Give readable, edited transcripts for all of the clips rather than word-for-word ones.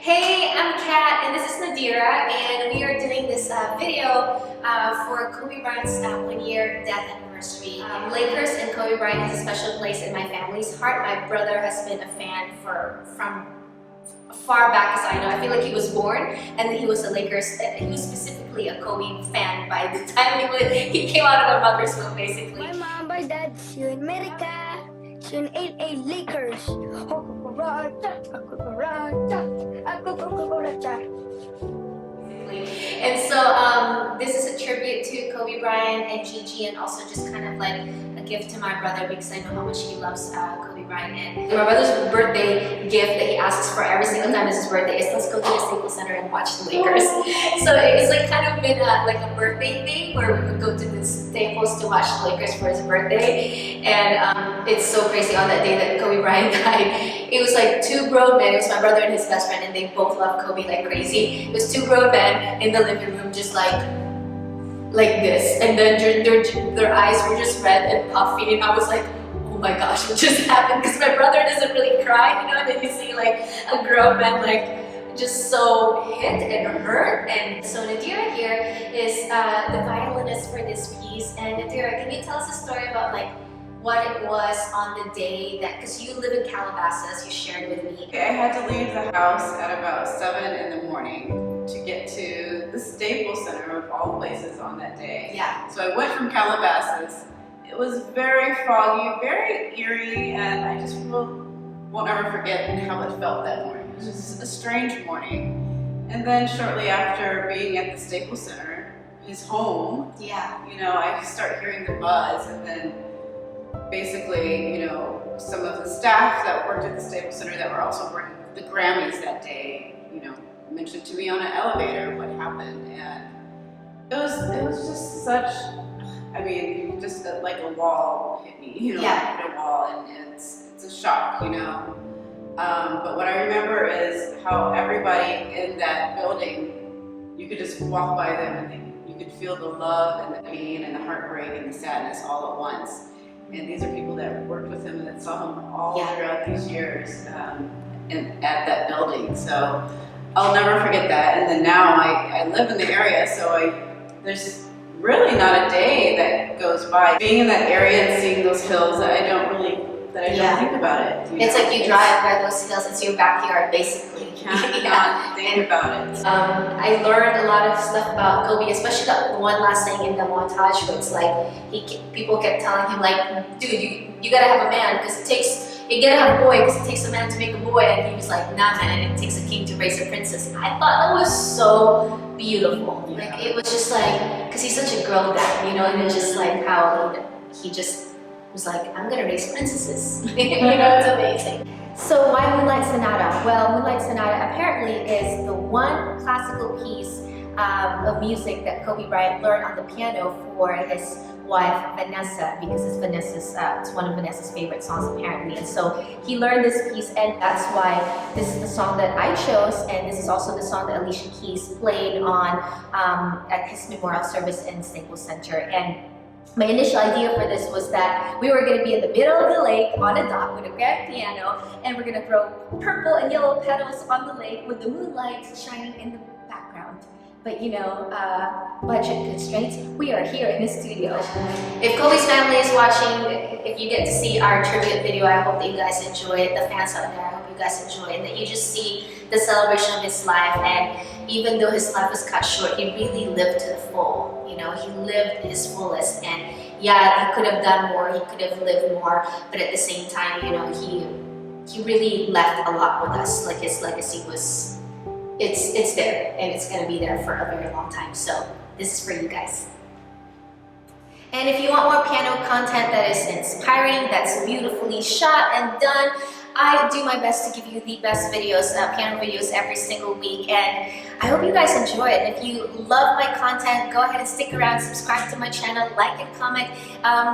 Hey, I'm Kat and this is Nadira, and we are doing this video for Kobe Bryant's 1-year death anniversary. Lakers and Kobe Bryant has a special place in my family's heart. My brother has been a fan from far back as I know. I feel like he was born and he was a Lakers, he was specifically a Kobe fan by the time he came out of our mother's womb, basically. My mom, my dad, in America, in LA Lakers. And so this is a tribute to Kobe Bryant and Gigi, and also just kind of like a gift to my brother because I know how much he loves Kobe Bryant. And my brother's birthday gift that he asks for every single time it's his birthday is let's go to the Staples Center and watch the Lakers. So it's like kind of been like a birthday thing where we would go to the Staples to watch the Lakers for his birthday. And it's so crazy on that day that Kobe Bryant died. It was like two grown men. It was my brother and his best friend, and they both love Kobe like crazy. It was two grown men in the living room just like this, and then their eyes were just red and puffy, and I was like, oh my gosh, what just happened? Because my brother doesn't really cry, you know, and then you see like a grown man like just so hit and hurt. And so Nadira here is the violinist for this piece. And Nadira, can you tell us a story about like what it was on the day that, because you live in Calabasas, you shared with me. I had to leave the house at about 7 in the morning to get to the Staples Center of all places on that day. Yeah. So I went from Calabasas. It was very foggy, very eerie, and I just won't ever forget how it felt that morning. It was just a strange morning. And then shortly after being at the Staples Center, his home, yeah, you know, I start hearing the buzz, and then basically, you know, some of the staff that worked at the Staples Center that were also working the Grammys that day, you know, mentioned to me on an elevator what happened, and it was just such, I mean, just like a wall hit me, you know, yeah, hit a wall, and it's a shock, you know. But what I remember is how everybody in that building, you could just walk by them and you could feel the love and the pain and the heartbreak and the sadness all at once. And these are people that worked with him and that saw him all throughout these years at that building. So I'll never forget that. And then now I live in the area, so there's really not a day that goes by being in that area and seeing those hills that I don't think about it. It's like you drive by those hills, it's your backyard basically. You can't not think about it. I learned a lot of stuff about Kobe, especially the one last thing in the montage where it's like people kept telling him like, dude, you gotta have a man because you gotta have a boy because it takes a man to make a boy, and he was like, nah man, it takes a king to raise a princess. I thought that was so beautiful. Yeah. Like it was just like, because he's such a girl dad, you know, and it's just like how he just was like, I'm gonna raise princesses. You know, it's amazing. So why Moonlight Sonata? Well, Moonlight Sonata apparently is the one classical piece of music that Kobe Bryant learned on the piano for his wife Vanessa, because it's one of Vanessa's favorite songs apparently. And so he learned this piece, and that's why this is the song that I chose, and this is also the song that Alicia Keys played on at his memorial service in Staples Center. And my initial idea for this was that we were going to be in the middle of the lake on a dock with a grand piano, and we're going to throw purple and yellow petals on the lake with the moonlight shining in the background. But you know, budget constraints, we are here in the studio. If Kobe's family is watching, if you get to see our tribute video, I hope that you guys enjoy it. The fans out there, I hope you guys enjoy it, and that you just see the celebration of his life. And even though his life was cut short, he really lived to the full. You know, he lived his fullest, and yeah, he could have done more, he could have lived more, but at the same time, you know, he really left a lot with us. Like his legacy was, it's there, and it's gonna be there for a very long time. So this is for you guys. And if you want more piano content that is inspiring, that's beautifully shot and done, I do my best to give you the best videos, piano videos every single week, and I hope you guys enjoy it. If you love my content, go ahead and stick around, subscribe to my channel, like and comment.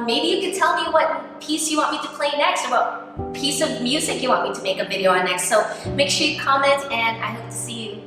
Maybe you can tell me what piece you want me to play next, or what piece of music you want me to make a video on next. So make sure you comment, and I hope to see you